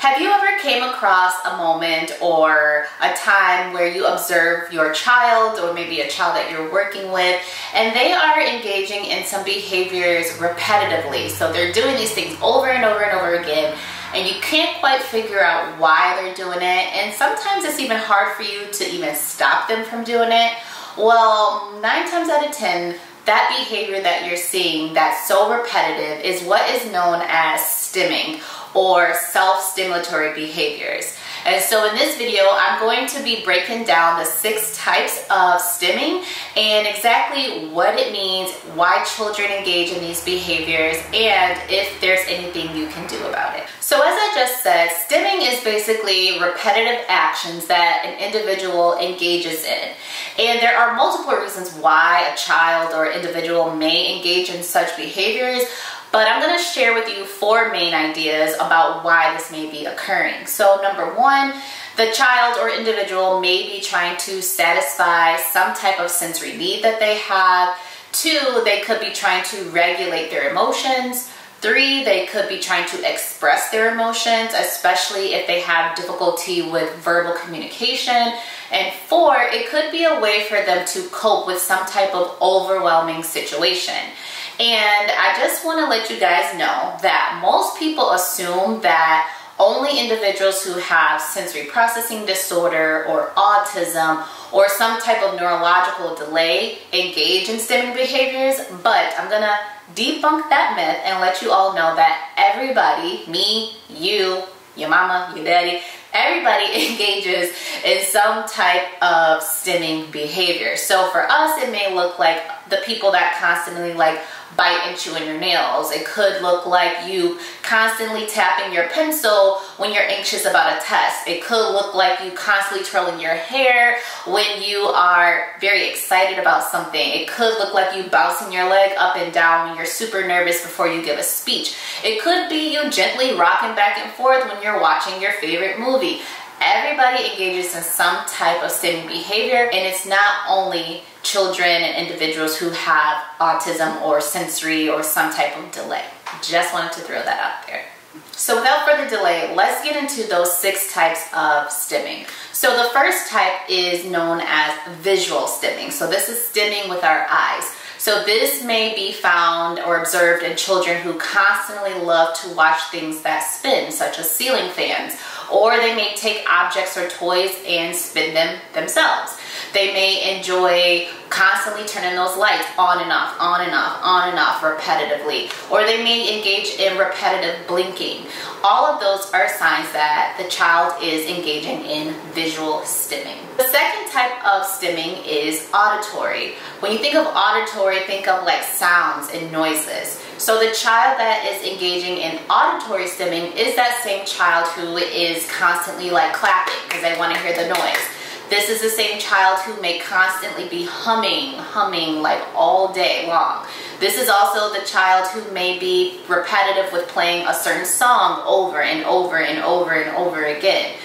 Have you ever came across a moment or a time where you observe your child or maybe a child that you're working with and they are engaging in some behaviors repetitively? So they're doing these things over and over and over again and you can't quite figure out why they're doing it, and sometimes it's even hard for you to even stop them from doing it. Well, 9 times out of 10, that behavior that you're seeing that's so repetitive is what is known as stimming or self-stimulatory behaviors. And so in this video, I'm going to be breaking down the 6 types of stimming and exactly what it means, why children engage in these behaviors, and if there's anything you can do about it. So as I just said, stimming is basically repetitive actions that an individual engages in. And there are multiple reasons why a child or individual may engage in such behaviors, but I'm going to share with you 4 main ideas about why this may be occurring. So number 1, the child or individual may be trying to satisfy some type of sensory need that they have. 2, they could be trying to regulate their emotions. 3, they could be trying to express their emotions, especially if they have difficulty with verbal communication. And 4, it could be a way for them to cope with some type of overwhelming situation. And I just want to let you guys know that most people assume that only individuals who have sensory processing disorder or autism or some type of neurological delay engage in stimming behaviors, but I'm going to debunk that myth and let you all know that everybody, me, you, your mama, your daddy, everybody engages in some type of stimming behavior. So for us, it may look like the people that constantly bite and chew on your nails. It could look like you constantly tapping your pencil when you're anxious about a test. It could look like you constantly twirling your hair when you are very excited about something. It could look like you bouncing your leg up and down when you're super nervous before you give a speech. It could be you gently rocking back and forth when you're watching your favorite movie. Everybody engages in some type of stimming behavior, and it's not only children and individuals who have autism or sensory or some type of delay. Just wanted to throw that out there. So without further delay, let's get into those 6 types of stimming. So the first type is known as visual stimming. So this is stimming with our eyes. So this may be found or observed in children who constantly love to watch things that spin, such as ceiling fans, or they may take objects or toys and spin them themselves. They may enjoy constantly turning those lights on and off, on and off, on and off repetitively, or they may engage in repetitive blinking. All of those are signs that the child is engaging in visual stimming. The second type of stimming is auditory. When you think of auditory, think of like sounds and noises. So the child that is engaging in auditory stimming is that same child who is constantly clapping because they want to hear the noise. This is the same child who may constantly be humming all day long. This is also the child who may be repetitive with playing a certain song over and over and over and over again.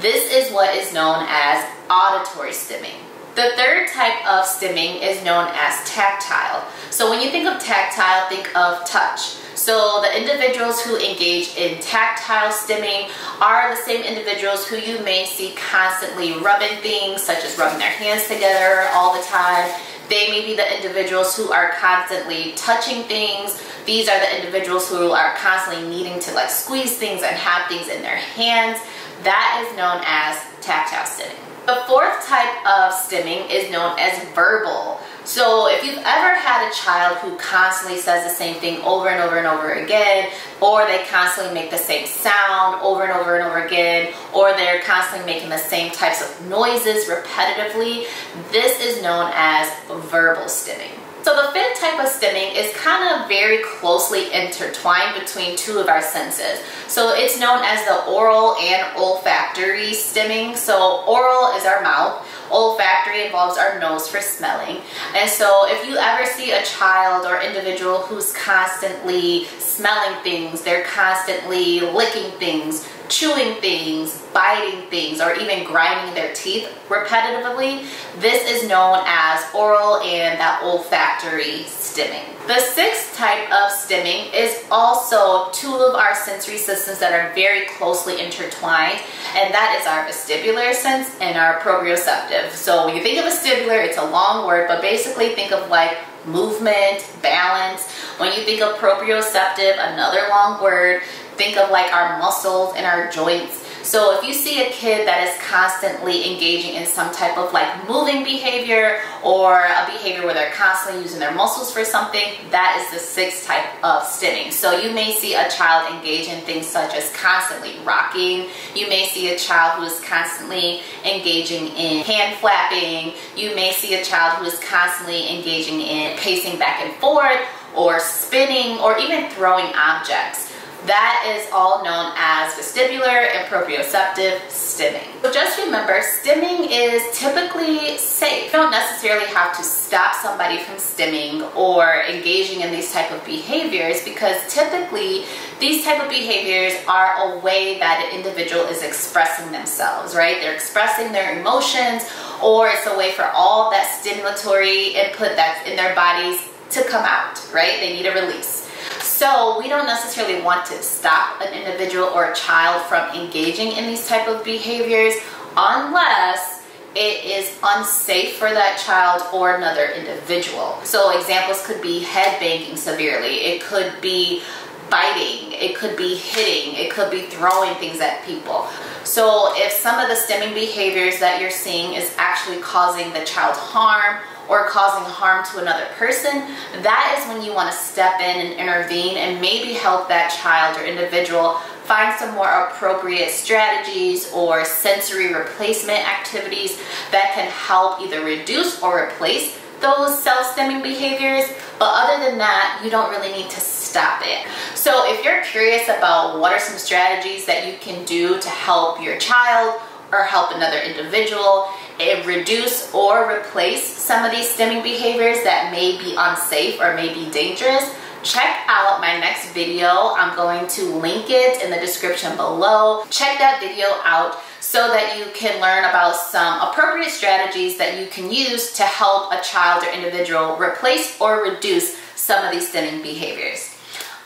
This is what is known as auditory stimming. The third type of stimming is known as tactile. So when you think of tactile, think of touch. So the individuals who engage in tactile stimming are the same individuals who you may see constantly rubbing things, such as rubbing their hands together all the time. They may be the individuals who are constantly touching things. These are the individuals who are constantly needing to squeeze things and have things in their hands. That is known as tactile stimming. The fourth type of stimming is known as verbal. So if you've ever had a child who constantly says the same thing over and over and over again, or they constantly make the same sound over and over and over again, or they're constantly making the same types of noises repetitively, this is known as verbal stimming. So the fifth type of stimming is kind of very closely intertwined between 2 of our senses. So it's known as the oral and olfactory stimming. So oral is our mouth. Olfactory involves our nose for smelling. And so if you ever see a child or individual who's constantly smelling things, they're constantly licking things, chewing things, biting things, or even grinding their teeth repetitively, this is known as oral and that olfactory stimming. The sixth type of stimming is also two of our sensory systems that are very closely intertwined, and that is our vestibular sense and our proprioceptive. So when you think of vestibular, it's a long word, but basically think of like movement, balance. When you think of proprioceptive, another long word, think of like our muscles and our joints. So if you see a kid that is constantly engaging in some type of like moving behavior or a behavior where they're constantly using their muscles for something, that is the sixth type of stimming. So you may see a child engage in things such as constantly rocking. You may see a child who is constantly engaging in hand flapping. You may see a child who is constantly engaging in pacing back and forth or spinning or even throwing objects. That is all known as vestibular and proprioceptive stimming. So just remember, stimming is typically safe. You don't necessarily have to stop somebody from stimming or engaging in these type of behaviors, because typically these type of behaviors are a way that an individual is expressing themselves, right? They're expressing their emotions, or it's a way for all that stimulatory input that's in their bodies to come out, right? They need a release. So we don't necessarily want to stop an individual or a child from engaging in these type of behaviors unless it is unsafe for that child or another individual. So examples could be head banging severely, it could be biting, it could be hitting, it could be throwing things at people. So if some of the stimming behaviors that you're seeing is actually causing the child harm or causing harm to another person, that is when you want to step in and intervene and maybe help that child or individual find some more appropriate strategies or sensory replacement activities that can help either reduce or replace those self-stimming behaviors. But other than that, you don't really need to stop it. So if you're curious about what are some strategies that you can do to help your child or help another individual and reduce or replace some of these stimming behaviors that may be unsafe or may be dangerous, check out my next video. I'm going to link it in the description below. Check that video out so that you can learn about some appropriate strategies that you can use to help a child or individual replace or reduce some of these stimming behaviors.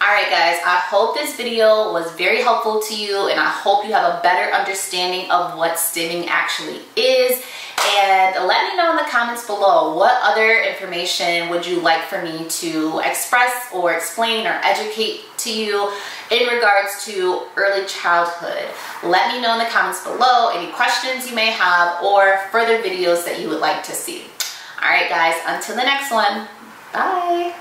Alright guys, I hope this video was very helpful to you, and I hope you have a better understanding of what stimming actually is. And let me know in the comments below, what other information would you like for me to express or explain or educate to you in regards to early childhood. Let me know in the comments below any questions you may have or further videos that you would like to see. Alright guys, until the next one, bye!